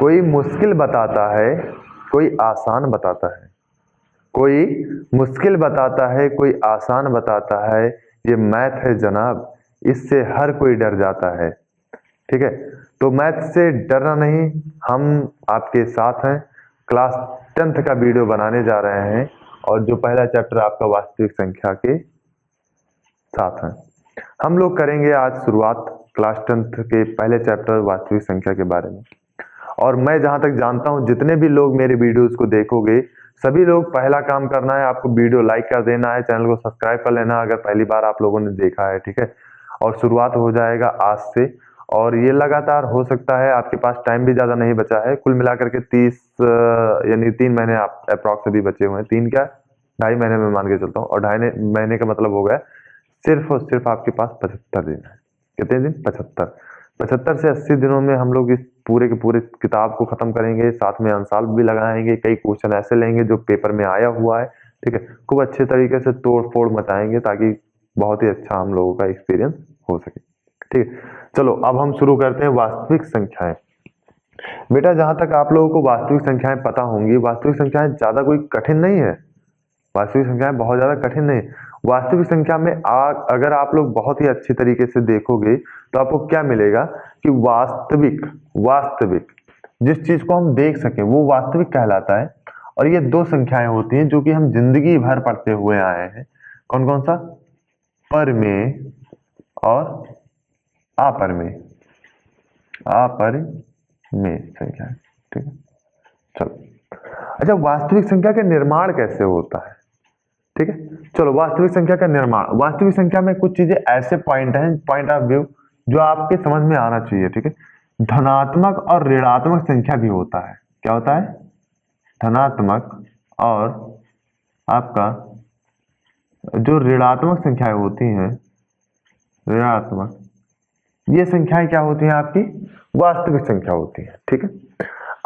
कोई मुश्किल बताता है, कोई आसान बताता है। कोई मुश्किल बताता है, कोई आसान बताता है। ये मैथ है जनाब, इससे हर कोई डर जाता है। ठीक है, तो मैथ से डरना नहीं, हम आपके साथ हैं। क्लास 10th का वीडियो बनाने जा रहे हैं और जो पहला चैप्टर आपका वास्तविक संख्या के साथ है। हम लोग करेंगे आज शुरुआत क्लास 10th के पहले चैप्टर वास्तविक संख्या के बारे में। और मैं जहां तक जानता हूं, जितने भी लोग मेरे वीडियोस को देखोगे, सभी लोग पहला काम करना है, आपको वीडियो लाइक कर देना है, चैनल को सब्सक्राइब कर लेना अगर पहली बार आप लोगों ने देखा है। ठीक है, और शुरुआत हो जाएगा आज से, और ये लगातार हो सकता है। आपके पास टाइम भी ज्यादा नहीं बचा है, कुल मिलाकर के 30 यानी 3 महीने आप अप्रॉक्स अभी बचे हुए हैं। 3 क्या 2.5 महीने में मान के चलता हूँ, और 2.5 महीने का मतलब हो गया सिर्फ और सिर्फ आपके पास 75 दिन है। कितने दिन? 75 से 80 दिनों में हम लोग इस पूरे के पूरे किताब को खत्म करेंगे, साथ में आंसर भी लगाएंगे, कई क्वेश्चन ऐसे लेंगे जो पेपर में आया हुआ है। ठीक है, खूब अच्छे तरीके से तोड़ फोड़ मचाएंगे ताकि बहुत ही अच्छा हम लोगों का एक्सपीरियंस हो सके। ठीक है, चलो अब हम शुरू करते हैं वास्तविक संख्याएं। बेटा जहां तक आप लोगों को वास्तविक संख्याएं पता होंगी, वास्तविक संख्याएं ज्यादा कोई कठिन नहीं है। वास्तविक संख्याएं बहुत ज्यादा कठिन नहीं। वास्तविक संख्या में अगर आप लोग बहुत ही अच्छी तरीके से देखोगे तो आपको क्या मिलेगा कि वास्तविक वास्तविक जिस चीज को हम देख सकें वो वास्तविक कहलाता है। और ये 2 संख्याएं होती हैं जो कि हम जिंदगी भर पढ़ते हुए आए हैं। कौन कौन सा? परमेय और अपरमेय। अपरमेय संख्या। ठीक है, चलो अच्छा, वास्तविक संख्या का निर्माण कैसे होता है? ठीक है, चलो वास्तविक संख्या का निर्माण। वास्तविक संख्या में कुछ चीजें ऐसे पॉइंट हैं, पॉइंट ऑफ व्यू जो आपके समझ में आना चाहिए। ठीक है, धनात्मक और ऋणात्मक संख्या भी होता है। क्या होता है? धनात्मक और आपका जो ऋणात्मक संख्याएं होती हैं, ऋणात्मक, ये संख्याएं क्या होती हैं? आपकी वास्तविक संख्या होती है। ठीक है,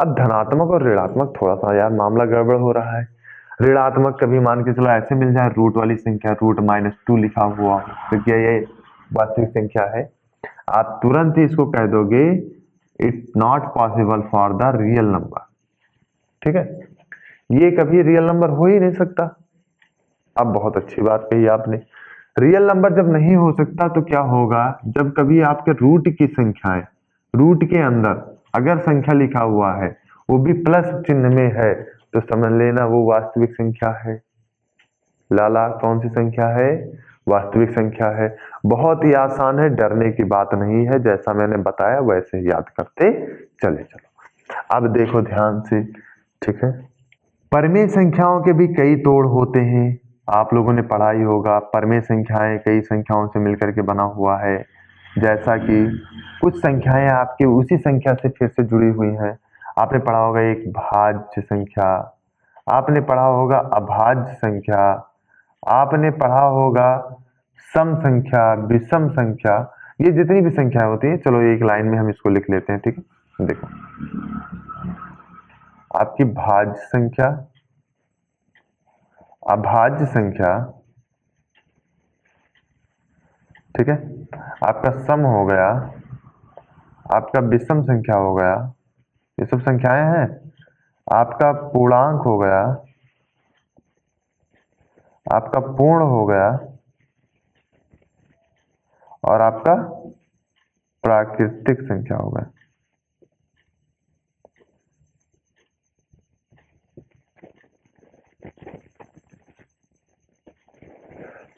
अब धनात्मक और ऋणात्मक थोड़ा सा यार मामला गड़बड़ हो रहा है। ऋणात्मक कभी मान के चलो ऐसे मिल जाए, रूट वाली संख्या, √-2 लिखा हुआ, तो क्या ये वास्तविक संख्या है? आप तुरंत ही इसको कह दोगे it's not possible for the real number. ठीक है, ये कभी रियल नंबर हो ही नहीं सकता। अब बहुत अच्छी बात कही आपने, रियल नंबर जब नहीं हो सकता तो क्या होगा? जब कभी आपके रूट की संख्याएं, रूट के अंदर अगर संख्या लिखा हुआ है वो भी प्लस चिन्ह में है तो समझ लेना वो वास्तविक संख्या है। लाला कौन सी संख्या है? वास्तविक संख्या है। बहुत ही आसान है, डरने की बात नहीं है, जैसा मैंने बताया वैसे ही याद करते चले चलो। अब देखो ध्यान से। ठीक है, परमेय संख्याओं के भी कई तोड़ होते हैं। आप लोगों ने पढ़ा ही होगा, परमेय संख्याएं कई संख्याओं से मिलकर के बना हुआ है। जैसा कि कुछ संख्याएं आपकी उसी संख्या से फिर से जुड़ी हुई हैं। आपने पढ़ा होगा एक भाज्य संख्या, आपने पढ़ा होगा अभाज्य संख्या, आपने पढ़ा होगा सम संख्या, विषम संख्या। ये जितनी भी संख्याएं होती है, चलो एक लाइन में हम इसको लिख लेते हैं। ठीक है, देखो आपकी भाज्य संख्या, अभाज्य संख्या, ठीक है, आपका सम हो गया, आपका विषम संख्या हो गया, ये सब संख्याएं हैं। आपका पूर्णांक हो गया, आपका पूर्ण हो गया, और आपका प्राकृतिक संख्या हो गया।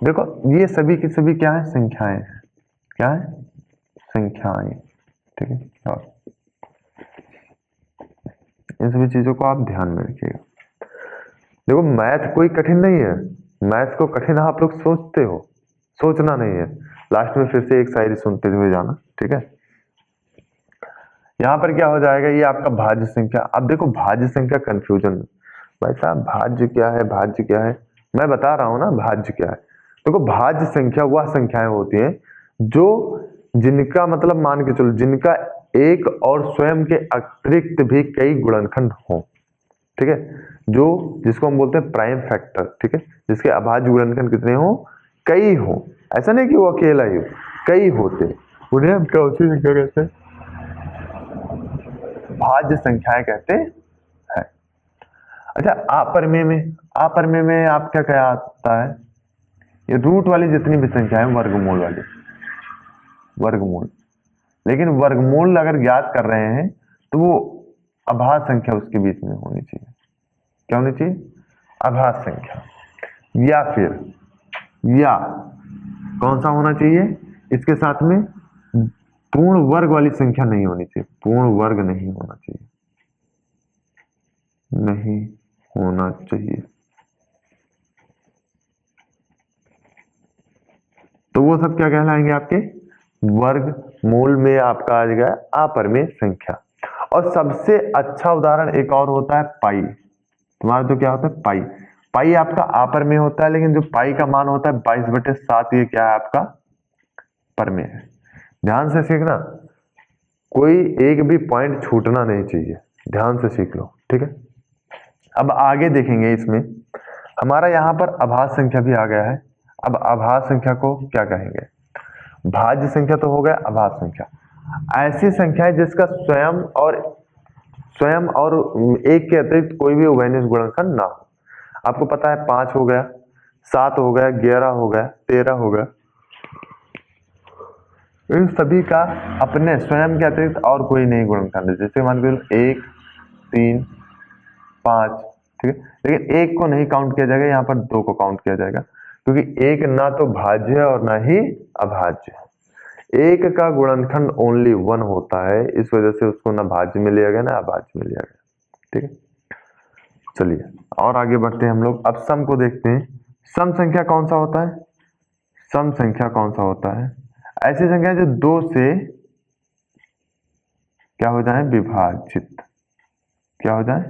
देखो ये सभी की सभी क्या है? संख्याएं हैं। क्या है? संख्याएं। ठीक है, और इन सभी चीजों को आप ध्यान में रखिएगा। देखो मैथ कोई कठिन नहीं है, मैथ को कठिन आप लोग सोचते हो, सोचना नहीं है। लास्ट में फिर से एक शायरी सुनते हुए जाना। ठीक है, यहाँ पर क्या हो जाएगा? ये आपका भाज्य संख्या। अब देखो भाज्य संख्या कंफ्यूजन, भाई साहब भाज्य क्या है, भाज्य क्या है? मैं बता रहा हूं ना भाज्य क्या है। देखो भाज्य संख्या वह संख्याएं होती हैं जो जिनका मतलब मान के चलो जिनका एक और स्वयं के अतिरिक्त भी कई गुणनखंड हो। ठीक है, जो जिसको हम बोलते हैं प्राइम फैक्टर। ठीक है, जिसके अभाज्य गुणनखंड कितने हो? कई हो। ऐसा नहीं कि वो अकेला ही हो, कई होते, उन्हें हम कौन सी संख्या कहते हैं? भाज्य संख्याएं कहते हैं। अच्छा, अपरिमेय में आपका क्या आता है? ये रूट वाली जितनी भी संख्या है, वर्गमूल वाली, वर्गमूल। लेकिन वर्गमूल अगर ज्ञात कर रहे हैं तो वो अभाज्य संख्या उसके बीच में होनी चाहिए। क्या होनी चाहिए? अभाज्य संख्या। या कौन सा होना चाहिए? इसके साथ में पूर्ण वर्ग वाली संख्या नहीं होनी चाहिए, पूर्ण वर्ग नहीं होना चाहिए, नहीं होना चाहिए। तो वो सब क्या कहलाएंगे? आपके वर्गमूल में आपका आ जाएगा अपरिमेय संख्या। और सबसे अच्छा उदाहरण एक और होता है पाई। तुम्हारा तो क्या होता है? पाई। पाई आपका अपरिमेय होता है, लेकिन जो पाई का मान होता है 22/7, ये क्या है? आपका परिमेय है। ध्यान से सीखना, कोई एक भी पॉइंट छूटना नहीं चाहिए, ध्यान से सीख लो, ठीक है। अब आगे देखेंगे, इसमें हमारा यहाँ पर अभाज्य संख्या भी आ गया है। अब अभाज्य संख्या को क्या कहेंगे? भाज्य संख्या तो हो गया, अभाज्य संख्या ऐसी संख्या है जिसका स्वयं और एक के अतिरिक्त कोई भी उभयनिष्ठ गुणनखंड ना हो। आपको पता है 5 हो गया, 7 हो गया, 11 हो गया, 13 हो गया, इन सभी का अपने स्वयं के अतिरिक्त और कोई नहीं गुणनखंड है। जैसे मान लो 1, 3, 5, ठीक है। लेकिन 1 को नहीं काउंट किया जाएगा, यहाँ पर 2 को काउंट किया जाएगा, क्योंकि 1 ना तो भाज्य है और ना ही अभाज्य है। 1 का गुणनखंड ओनली 1 होता है, इस वजह से उसको ना भाज्य में लिया गया ना अभाज्य में लिया गया, ठीक है। चलिए और आगे बढ़ते हैं हम लोग। अब सम को देखते हैं। सम संख्या कौन सा होता है? सम संख्या कौन सा होता है? ऐसी संख्या जो 2 से क्या हो जाए? विभाजित। क्या हो जाए?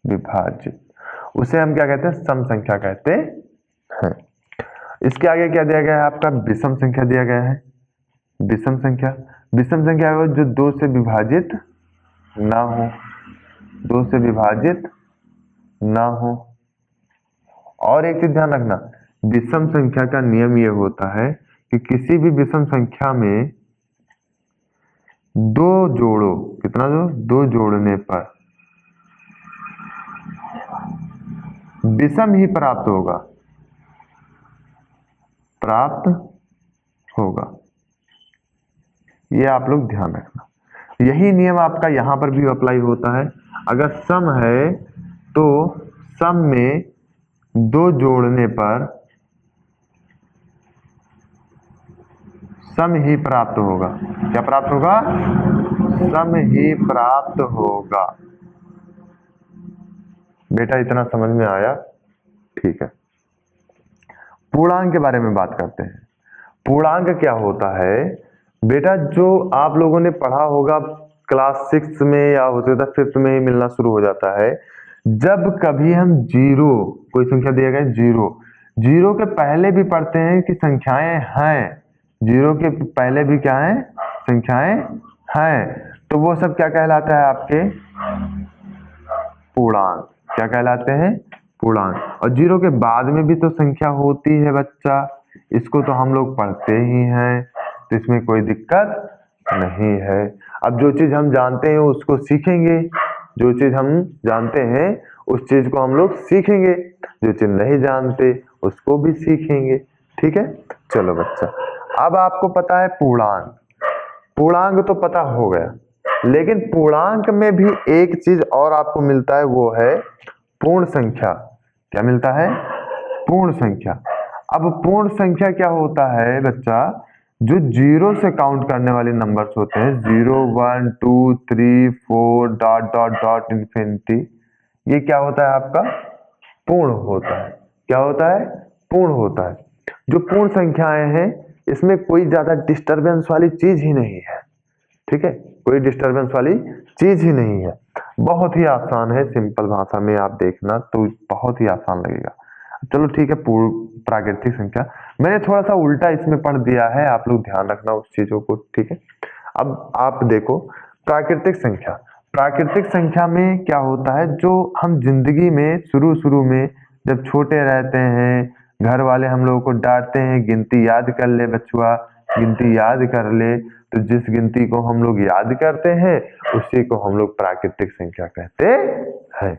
विभाजित। उसे हम क्या कहते हैं? सम संख्या कहते हैं। इसके आगे क्या दिया गया है? आपका विषम संख्या दिया गया है। विषम संख्या, विषम संख्या है जो 2 से विभाजित ना हो, 2 से विभाजित ना हो। और एक चीज ध्यान रखना, विषम संख्या का नियम यह होता है कि किसी भी विषम संख्या में 2 जोड़ो, कितना जो 2 जोड़ने पर विषम ही प्राप्त होगा, प्राप्त होगा। ये आप लोग ध्यान रखना। यही नियम आपका यहां पर भी अप्लाई होता है। अगर सम है तो सम में 2 जोड़ने पर सम ही प्राप्त होगा। क्या प्राप्त होगा? सम ही प्राप्त होगा। बेटा इतना समझ में आया? ठीक है। पूर्णांक के बारे में बात करते हैं। पूर्णांक क्या होता है? बेटा जो आप लोगों ने पढ़ा होगा क्लास 6 में या हो सकता है 5th में ही मिलना शुरू हो जाता है। जब कभी हम जीरो, कोई संख्या दिया गया जीरो के पहले भी पढ़ते हैं कि संख्याएं हैं, जीरो के पहले भी क्या है? संख्याएं हैं, तो वो सब क्या कहलाता है? आपके पूर्णांक। क्या कहलाते हैं? पूर्णांक। और जीरो के बाद में भी तो संख्या होती है बच्चा, इसको तो हम लोग पढ़ते ही हैं, तो इसमें कोई दिक्कत नहीं है। अब जो चीज हम जानते हैं उसको सीखेंगे, जो चीज हम जानते हैं उस चीज को हम लोग सीखेंगे, जो चीज नहीं जानते उसको भी सीखेंगे, ठीक है। चलो बच्चा, अब आपको पता है पूर्णांक। पूर्णांक तो पता हो गया, लेकिन पूर्णांक में भी एक चीज और आपको मिलता है, वो है पूर्ण संख्या। क्या मिलता है? पूर्ण संख्या। अब पूर्ण संख्या क्या होता है बच्चा? जो जीरो से काउंट करने वाले नंबर्स होते हैं, 0, 1, 2, 3, 4 डॉट डॉट डॉट इन्फिनिटी, ये क्या होता है? आपका पूर्ण होता है। क्या होता है? पूर्ण होता है। जो पूर्ण संख्याएं हैं इसमें कोई ज्यादा डिस्टरबेंस वाली चीज ही नहीं है, ठीक है। कोई डिस्टरबेंस वाली चीज ही नहीं है, बहुत ही आसान है। सिंपल भाषा में आप देखना तो बहुत ही आसान लगेगा। चलो ठीक है। प्राकृतिक संख्या मैंने थोड़ा सा उल्टा इसमें पढ़ दिया है, आप लोग ध्यान रखना उस चीजों को, ठीक है। अब आप देखो प्राकृतिक संख्या। प्राकृतिक संख्या में क्या होता है? जो हम जिंदगी में शुरू में जब छोटे रहते हैं, घर वाले हम लोगों को डांटते हैं, गिनती याद कर ले बचुआ, गिनती याद कर ले तो जिस गिनती को हम लोग याद करते हैं उसी को हम लोग प्राकृतिक संख्या कहते हैं।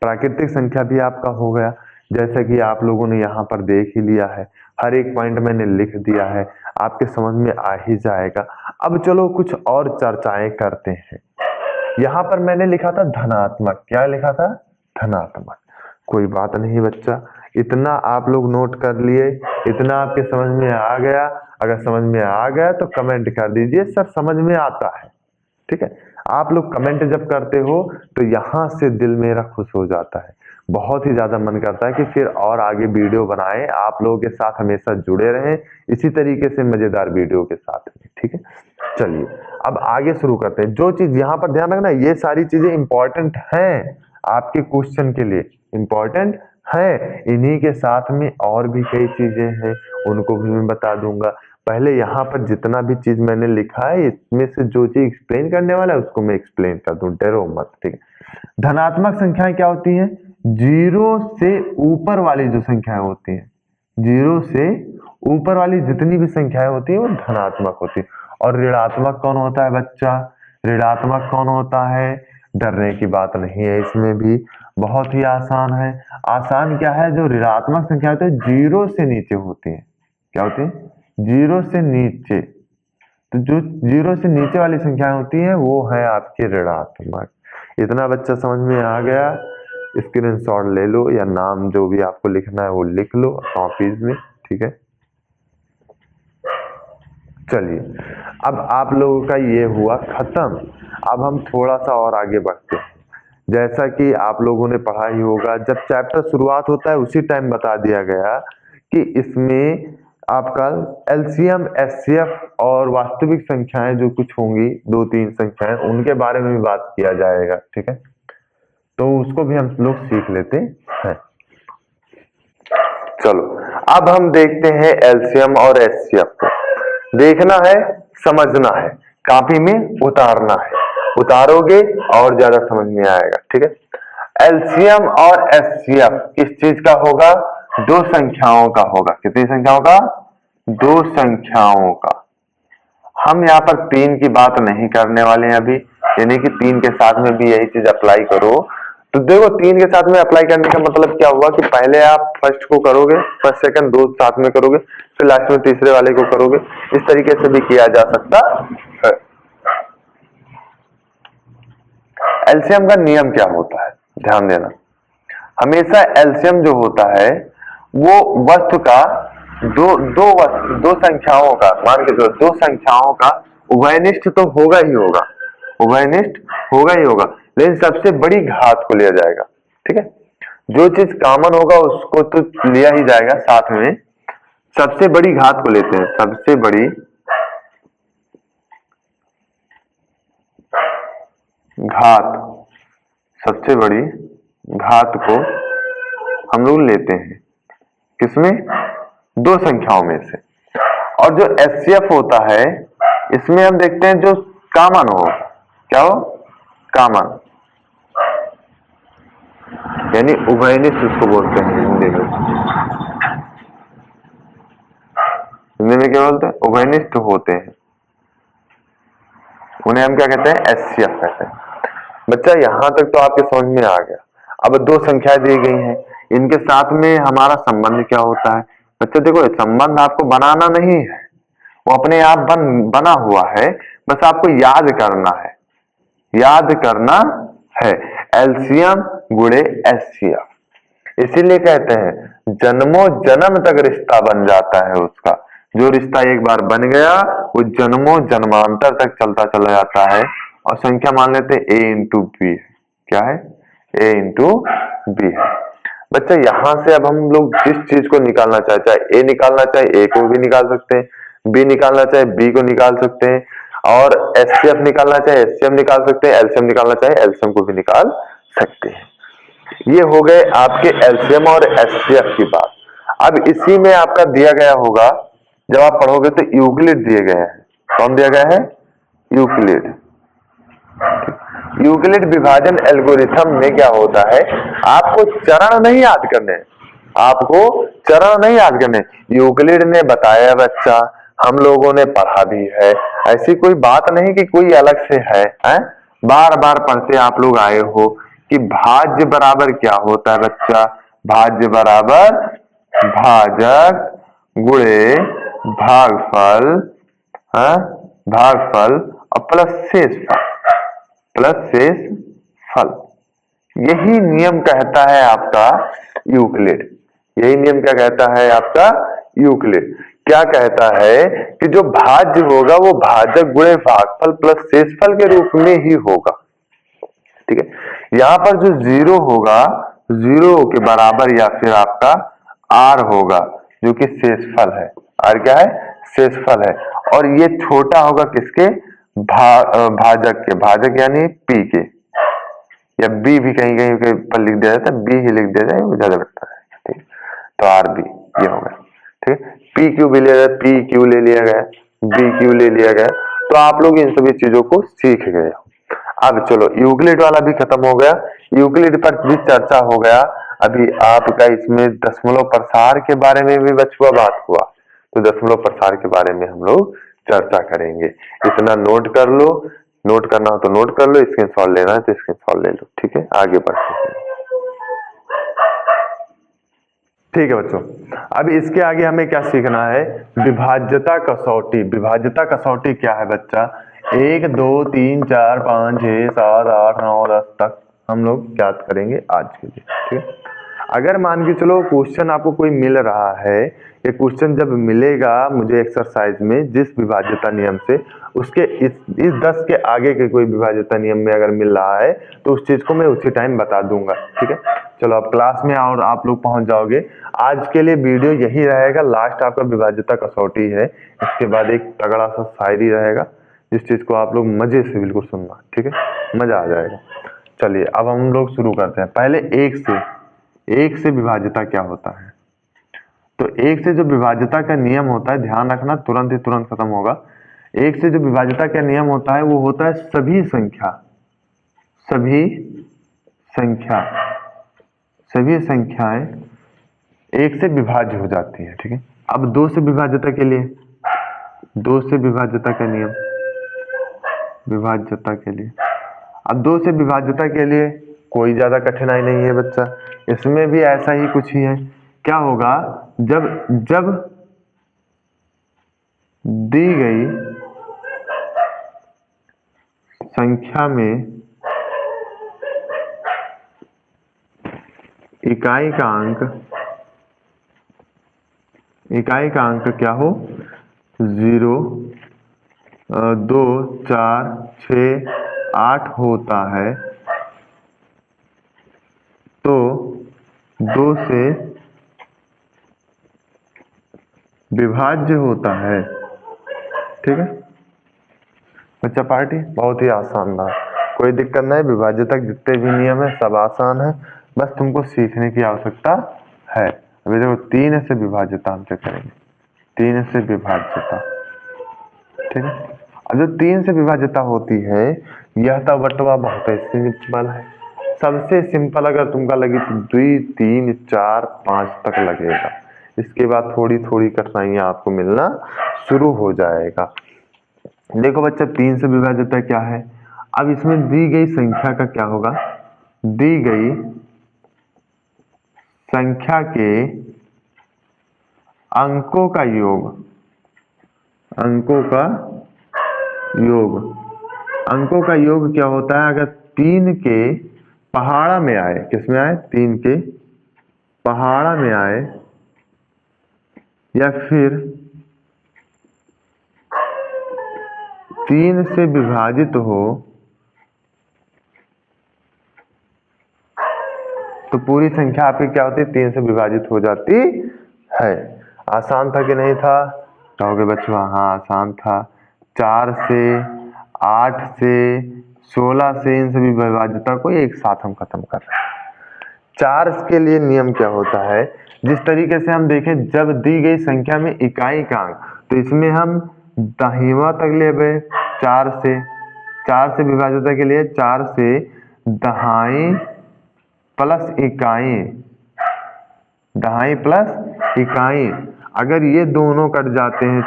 प्राकृतिक संख्या भी आपका हो गया, जैसा कि आप लोगों ने यहाँ पर देख ही लिया है, हर एक पॉइंट मैंने लिख दिया है, आपके समझ में आ ही जाएगा। अब चलो कुछ और चर्चाएं करते हैं। यहाँ पर मैंने लिखा था धनात्मक, क्या लिखा था? धनात्मक। कोई बात नहीं बच्चा, इतना आप लोग नोट कर लिए, इतना आपके समझ में आ गया। अगर समझ में आ गया तो कमेंट कर दीजिए सर समझ में आता है, ठीक है। आप लोग कमेंट जब करते हो तो यहाँ से दिल मेरा खुश हो जाता है, बहुत ही ज्यादा मन करता है कि फिर और आगे वीडियो बनाएं, आप लोगों के साथ हमेशा जुड़े रहें इसी तरीके से मजेदार वीडियो के साथ में, ठीक है। चलिए अब आगे शुरू करते हैं। जो चीज यहाँ पर ध्यान रखना, ये सारी चीजें इंपॉर्टेंट हैं आपके क्वेश्चन के लिए, इंपॉर्टेंट है। इन्हीं के साथ में और भी कई चीजें हैं, उनको भी मैं बता दूंगा। पहले यहाँ पर जितना भी चीज मैंने लिखा है इसमें से जो चीज एक्सप्लेन करने वाला है उसको मैं एक्सप्लेन कर दूं, डरो मत, ठीक है। धनात्मक संख्याएं क्या होती हैं? जीरो से ऊपर वाली जो संख्याएं होती हैं, जीरो से ऊपर वाली जितनी भी संख्याएं होती है वो धनात्मक होती है। और ऋणात्मक कौन होता है बच्चा? ऋणात्मक कौन होता है? डरने की बात नहीं है, इसमें भी बहुत ही आसान है। आसान क्या है? जो ऋणात्मक संख्या होती है जीरो से नीचे होती है, क्या होती है? जीरो से नीचे। तो जो जीरो से नीचे वाली संख्याएं होती हैं वो है आपके ऋणात्मक। इतना बच्चा समझ में आ गया? स्क्रीनशॉट ले लो या नाम जो भी आपको लिखना है वो लिख लो कॉपीज में, ठीक है। चलिए अब आप लोगों का ये हुआ खत्म। अब हम थोड़ा सा और आगे बढ़ते हैं। जैसा कि आप लोगों ने पढ़ा ही होगा, जब चैप्टर शुरुआत होता है उसी टाइम बता दिया गया कि इसमें आपका एलसीएम, एचसीएफ और वास्तविक संख्याएं जो कुछ होंगी, 2-3 संख्याएं, उनके बारे में भी बात किया जाएगा, ठीक है। तो उसको भी हम लोग सीख लेते हैं। चलो अब हम देखते हैं एलसीएम और एचसीएफ को। देखना है, समझना है, कॉपी में उतारना है, उतारोगे और ज्यादा समझ में आएगा, ठीक है। एलसीएम और एचसीएफ किस चीज का होगा? दो संख्याओं का होगा। कितनी संख्याओं का? दो संख्याओं का। हम यहाँ पर 3 की बात नहीं करने वाले हैं अभी, यानी कि 3 के साथ में भी यही चीज अप्लाई करो। तो देखो 3 के साथ में अप्लाई करने का मतलब क्या हुआ कि पहले आप फर्स्ट को करोगे, फर्स्ट सेकंड दो साथ में करोगे, फिर लास्ट में तीसरे वाले को करोगे। इस तरीके से भी किया जा सकता है। एलसीएम का नियम क्या होता है? ध्यान देना, हमेशा एलसीएम जो होता है वो वस्तु का दो संख्याओं का, मान के चलो दो संख्याओं का उभयनिष्ठ तो होगा ही होगा, उभयनिष्ठ होगा ही होगा, लेकिन सबसे बड़ी घात को लिया जाएगा, ठीक है। जो चीज कॉमन होगा उसको तो लिया ही जाएगा, साथ में सबसे बड़ी घात को लेते हैं। सबसे बड़ी घात, सबसे बड़ी घात को हम लोग लेते हैं किसमें? दो संख्याओं में से। और जो एचसीएफ होता है इसमें हम देखते हैं जो कॉमन हो, क्या हो? कॉमन, यानी उभयनिष्ठ उसको बोलते हैं हिंदी में। हिंदी में क्या बोलते हैं? उभयनिष्ठ होते हैं, उन्हें हम क्या कहते हैं? एचसीएफ कहते हैं। बच्चा यहां तक तो आपके समझ में आ गया। अब दो संख्याएं दी गई हैं, इनके साथ में हमारा संबंध क्या होता है? बच्चा देखो संबंध आपको बनाना नहीं है, वो अपने आप बना हुआ है, बस आपको याद करना है, याद करना है। एलसीएम गुणे एचसीएफ, इसीलिए कहते हैं जन्मों जन्म तक रिश्ता बन जाता है उसका। जो रिश्ता एक बार बन गया वो जन्मों जन्मांतर तक चलता चला जाता है। और संख्या मान लेते हैं a इंटू बी, क्या है? a इंटू बी है। बच्चा यहां से अब हम लोग जिस चीज को निकालना चाहे a निकालना चाहे a को भी निकाल सकते हैं, b निकालना चाहे b को निकाल सकते हैं, और एचसीएफ निकालना चाहे एचसीएफ निकाल सकते हैं, एलसीएम निकालना चाहे एलसीएम को भी निकाल सकते हैं। ये हो गए आपके एलसीएम और एचसीएफ की बात। अब इसी में आपका दिया गया होगा, जब आप पढ़ोगे तो यूक्लिड दिए गए हैं। कौन दिया गया है? यूक्लिड। यूक्लिड विभाजन एल्गोरिथम में क्या होता है? आपको चरण नहीं याद करने, आपको चरण नहीं याद करने। यूक्लिड ने बताया बच्चा हम लोगों ने पढ़ा भी है, ऐसी कोई बात नहीं कि कोई अलग से है, बार बार पढ़ते आप लोग आए हो कि भाज्य बराबर क्या होता है बच्चा, भाज्य बराबर भाजक गुणे भागफल, भागफल और प्लस शेषफल, प्लस शेषफल। यही नियम कहता है आपका यूक्लिड। यही नियम क्या कहता है आपका यूक्लिड। क्या कहता है कि जो भाज्य होगा वो भाजक गुणे भागफल प्लस शेषफल के रूप में ही होगा। ठीक है, यहाँ पर जो जीरो होगा, जीरो के बराबर या फिर आपका आर होगा जो कि शेषफल है। आर क्या है? शेषफल है। और ये छोटा होगा किसके? भाजक के। भाजक यानी पी के, या बी भी कहीं कहीं पर लिख दिया जाता है, बी ही लिख दिया जाए वो ज्यादा बेहतर है। ठीक, तो आर बी ये होगा। ठीक है, पी क्यू भी लिया गया, पी क्यू ले लिया गया, बी क्यू ले लिया गया। तो आप लोग इन सभी चीजों को सीख गए हो। अब चलो यूक्लिड वाला भी खत्म हो गया, यूक्लिड पर भी चर्चा हो गया। अभी आपका इसमें दशमलव प्रसार के बारे में भी बचुआ बात हुआ, तो दशमलव प्रसार के बारे में हम लोग चर्चा करेंगे। इतना नोट कर लो, नोट करना हो तो नोट कर लो, स्क्रीनशॉट लेना है तो स्क्रीनशॉट ले लो। ठीक है, आगे बढ़ते हैं। ठीक है बच्चों, अब इसके आगे हमें क्या सीखना है? विभाज्यता कसौटी। विभाज्यता कसौटी क्या है बच्चा? 1 2 3 4 5 6 7 8 9 10 तक हम लोग ज्ञात करेंगे आज के लिए। ठीक है, अगर मान के चलो क्वेश्चन आपको कोई मिल रहा है, ये क्वेश्चन जब मिलेगा मुझे एक्सरसाइज में जिस विभाज्यता नियम से, उसके इस 10 के आगे के कोई विभाज्यता नियम में अगर मिल रहा है तो उस चीज को मैं उसी टाइम बता दूंगा। ठीक है, चलो अब क्लास में और आप लोग पहुंच जाओगे। आज के लिए वीडियो यही रहेगा, लास्ट आपका विभाज्यता कसौटी है। इसके बाद एक तगड़ा सा शायरी रहेगा जिस चीज को आप लोग मजे से बिल्कुल सुनना। ठीक है, मजा आ जाएगा। चलिए अब हम लोग शुरू करते हैं। पहले एक से विभाज्यता क्या होता है? तो एक से जो विभाज्यता का नियम होता है, ध्यान रखना, तुरंत खत्म होगा। एक से जो विभाज्यता का नियम होता है वो होता है सभी संख्याएं एक से विभाज्य हो जाती है। ठीक है, अब दो से विभाज्यता के लिए, दो से विभाज्यता का नियम, विभाज्यता के लिए, अब दो से विभाज्यता के लिए कोई ज्यादा कठिनाई नहीं है बच्चा, इसमें भी ऐसा ही कुछ ही है। क्या होगा? जब दी गई संख्या में इकाई का अंक क्या हो? 0 2 4 6 8 होता है तो 2 से विभाज्य होता है। ठीक है बच्चा पार्टी, बहुत ही आसान था, कोई दिक्कत नहीं। विभाज्यता के जितने भी नियम है सब आसान है, बस तुमको सीखने की आवश्यकता है। अभी देखो 3 से विभाज्यता हम चेक करेंगे, 3 से विभाज्यता। ठीक है, अब जो 3 से विभाज्यता होती है यह तो बटवा बहुत ही सिंपल है। सबसे सिंपल अगर तुमका लगी तो 2 3 4 5 तक लगेगा, इसके बाद थोड़ी थोड़ी कठिनाइयां आपको मिलना शुरू हो जाएगा। देखो बच्चा 3 से विभाज्यता क्या है? अब इसमें दी गई संख्या का क्या होगा? दी गई संख्या के अंकों का योग, अंकों का योग क्या होता है? अगर 3 के पहाड़ा में आए, किसमें आए? 3 के पहाड़ा में आए, या फिर 3 से विभाजित हो तो पूरी संख्या आपकी क्या होती है? 3 से विभाजित हो जाती है। आसान था कि नहीं था? कहोगे बच्चों हाँ आसान था। 4 से 8 से 16 से इन सभी विभाज्यता को एक साथ हम खत्म कर रहे हैं। 4 के लिए नियम क्या होता है? जिस तरीके से हम देखें, जब दी गई संख्या में इकाई का अंक, तो इसमें हम दहीवा तक ले गए। 4 से विभाज्यता के लिए 4 से दहाई प्लस इकाई, अगर ये दोनों कट जाते हैं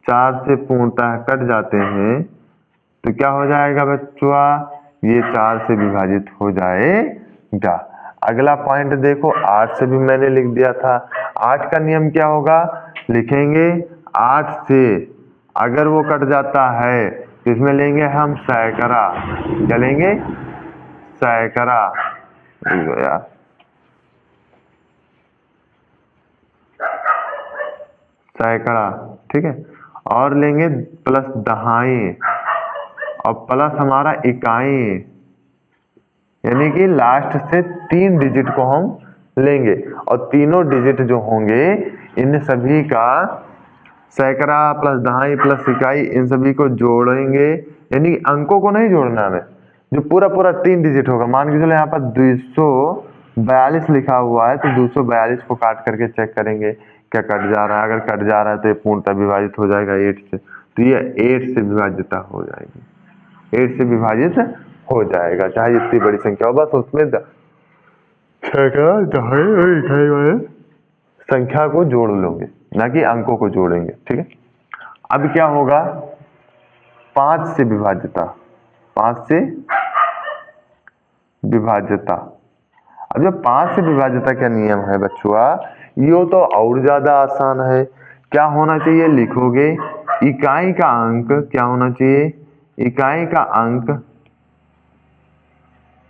4 से पूर्णतः कट जाते हैं तो क्या हो जाएगा बच्चों, ये 4 से विभाजित हो जाएगा। अगला पॉइंट देखो, 8 से भी मैंने लिख दिया था। 8 का नियम क्या होगा, लिखेंगे 8 से अगर वो कट जाता है तो इसमें लेंगे हम सैकड़ा। क्या लेंगे, सैकड़ा। यार सैकड़ा, ठीक है। और लेंगे प्लस दहाई और प्लस हमारा इकाई, यानी कि लास्ट से 3 डिजिट को हम लेंगे और तीनों डिजिट जो होंगे इन सभी का सैकड़ा प्लस दहाई प्लस इकाई इन सभी को जोड़ेंगे, यानी कि अंकों को नहीं जोड़ना हमें, जो पूरा पूरा 3 डिजिट होगा। मान के चलो यहाँ पर 242 लिखा हुआ है तो 242 को काट करके चेक करेंगे क्या कट जा रहा है। अगर कट जा रहा है तो ये पूर्णतः विभाजित हो जाएगा 8 से, तो ये 8 से विभाजित हो जाएगी, 8 से विभाजित हो जाएगा, चाहे जितनी बड़ी संख्या हो। बस उसमें सैकड़ा दहाई और इकाई वाले संख्या को जोड़ लोगे, ना कि अंकों को जोड़ेंगे, ठीक है। अब क्या होगा, 5 से विभाज्यता, 5 से विभाज्यता। अब जब 5 से विभाज्यता का नियम है बच्चों, ये तो और ज्यादा आसान है। क्या होना चाहिए, लिखोगे इकाई का अंक, क्या होना चाहिए, इकाई का अंक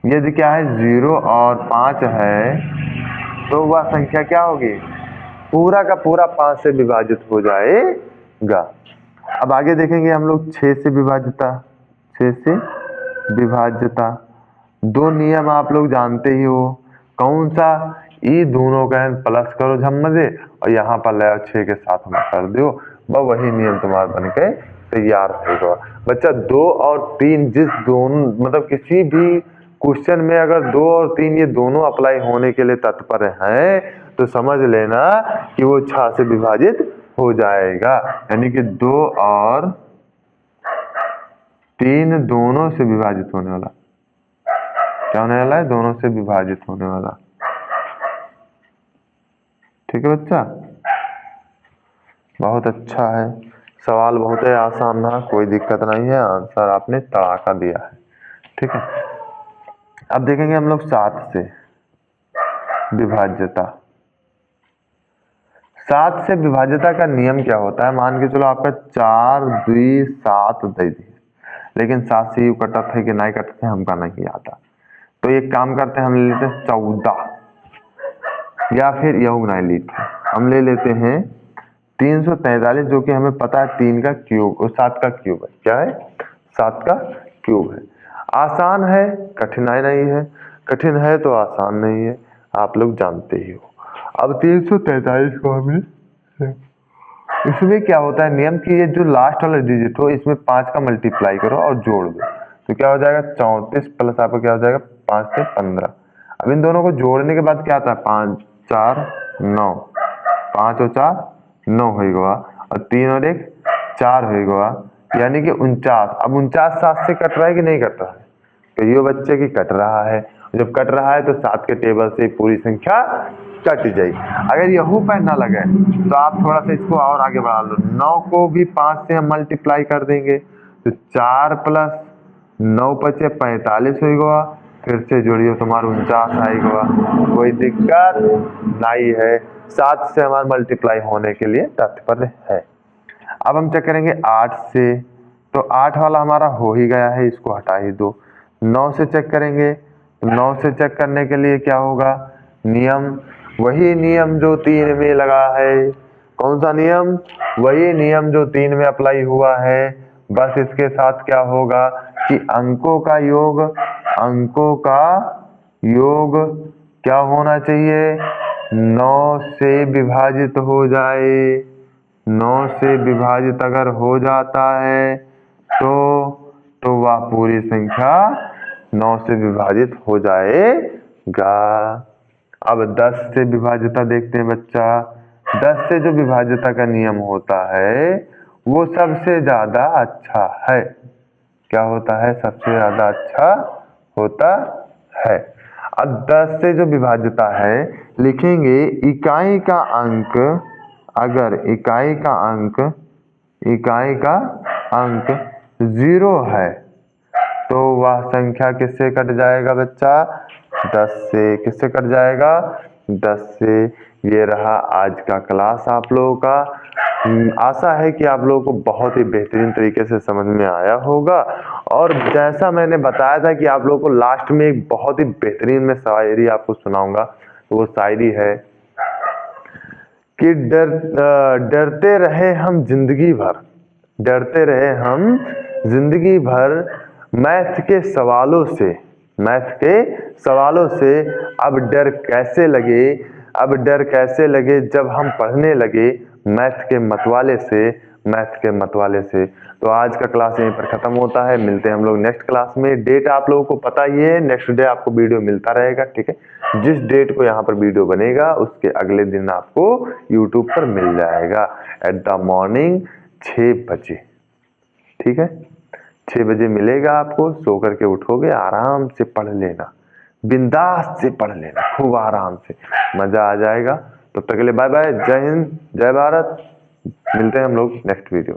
यदि क्या है 0 और 5 है तो वह संख्या क्या होगी, पूरा का पूरा 5 से विभाजित हो जाएगा। अब आगे देखेंगे हम लोग 6 से विभाज्यता। 6 से विभाज्यता, दो नियम आप लोग जानते ही हो, कौन सा, ये दोनों का प्लस करो झम्म दे और यहाँ पर ले 6 के साथ में कर दो, वही नियम तुम्हारा बन के तैयार होगा। बच्चा 2 और 3 जिस दोनों मतलब किसी भी क्वेश्चन में अगर 2 और 3 ये दोनों अप्लाई होने के लिए तत्पर हैं तो समझ लेना कि वो 6 से विभाजित हो जाएगा, यानी कि 2 और 3 दोनों से विभाजित होने वाला, क्या होने वाला है, दोनों से विभाजित होने वाला, ठीक है बच्चा। बहुत अच्छा है, सवाल बहुत ही आसान रहा, कोई दिक्कत नहीं है, आंसर आपने तड़ाका दिया है, ठीक है। अब देखेंगे हम लोग 7 से विभाज्यता। 7 से विभाज्यता का नियम क्या होता है, मान के चलो आपका 4 2 7 दे दिए, लेकिन 7 से यू कटा थे कि नहीं कटा थे हमका नहीं आता, तो एक काम करते हैं, हम ले लेते हैं 14 या फिर यू नहीं लेते, हम ले लेते हैं 343, जो कि हमें पता है 3 का क्यूब और 7 का क्यूब है, क्या है, 7 का क्यूब है। आसान है, कठिनाई नहीं है, कठिन है तो आसान नहीं है, आप लोग जानते ही हो। अब 343 को हमें, इसमें क्या होता है नियम कि ये जो लास्ट वाला डिजिट हो इसमें 5 का मल्टीप्लाई करो और जोड़ दो, तो क्या हो जाएगा 34 प्लस आपको क्या हो जाएगा 5 से 15। अब इन दोनों को जोड़ने के बाद क्या आता है, 5 4 9, 5 और 4 9 हो गया और 3 और 1 4 हो गया, यानी कि 49। अब 49 7 से कट रहा है कि नहीं कट रहा है, तो ये बच्चे की कट रहा है, जब कट रहा है तो 7 के टेबल से पूरी संख्या कट जाएगी। अगर यहू पर ना लगे तो आप थोड़ा सा इसको और आगे बढ़ा लो, 9 को भी 5 से हम मल्टीप्लाई कर देंगे तो 4 प्लस 9 बचे 45 हो गया, फिर से जोड़िए तुम्हारा 49 आएगा, कोई दिक्कत नहीं है, 7 से हमारा मल्टीप्लाई होने के लिए तात्पर्य है। अब हम चेक करेंगे 8 से, तो 8 वाला हमारा हो ही गया है, इसको हटा ही दो। 9 से चेक करेंगे, 9 से चेक करने के लिए क्या होगा, नियम वही नियम जो 3 में लगा है, कौन सा नियम, वही नियम जो 3 में अप्लाई हुआ है, बस इसके साथ क्या होगा कि अंकों का योग क्या होना चाहिए, 9 से विभाजित हो जाए। 9 से विभाजित अगर हो जाता है तो वह पूरी संख्या 9 से विभाजित हो जाएगा। अब 10 से विभाज्यता देखते हैं बच्चा। 10 से जो विभाज्यता का नियम होता है वो सबसे ज्यादा अच्छा है, क्या होता है, सबसे ज्यादा अच्छा होता है। अब 10 से जो विभाज्यता है लिखेंगे इकाई का अंक, अगर इकाई का अंक 0 है तो वह संख्या किससे कट जाएगा बच्चा? 10 से। किससे कट जाएगा? 10 से। ये रहा आज का क्लास आप लोगों का। आशा है कि आप लोगों को बहुत ही बेहतरीन तरीके से समझ में आया होगा। और जैसा मैंने बताया था कि आप लोगों को लास्ट में एक बहुत ही बेहतरीन मैं शायरी आपको सुनाऊंगा, तो वो शायरी है कि डरते रहे हम जिंदगी भर, डरते रहे हम जिंदगी भर मैथ के सवालों से, मैथ के सवालों से। अब डर कैसे लगे, अब डर कैसे लगे जब हम पढ़ने लगे मैथ के मतवाले से, मैथ के मतवाले से। तो आज का क्लास यहीं पर खत्म होता है। मिलते हैं हम लोग नेक्स्ट क्लास में। डेट आप लोगों को पता ही है, नेक्स्ट डे आपको वीडियो मिलता रहेगा, ठीक है। जिस डेट को यहाँ पर वीडियो बनेगा उसके अगले दिन आपको यूट्यूब पर मिल जाएगा एट द मॉर्निंग 6 बजे, ठीक है। 6 बजे मिलेगा आपको। सो करके उठोगे, आराम से पढ़ लेना, बिंदास से पढ़ लेना, खूब आराम से, मजा आ जाएगा। तब तक के लिए बाय बाय, जय हिंद, जय भारत। मिलते हैं हम लोग नेक्स्ट वीडियो।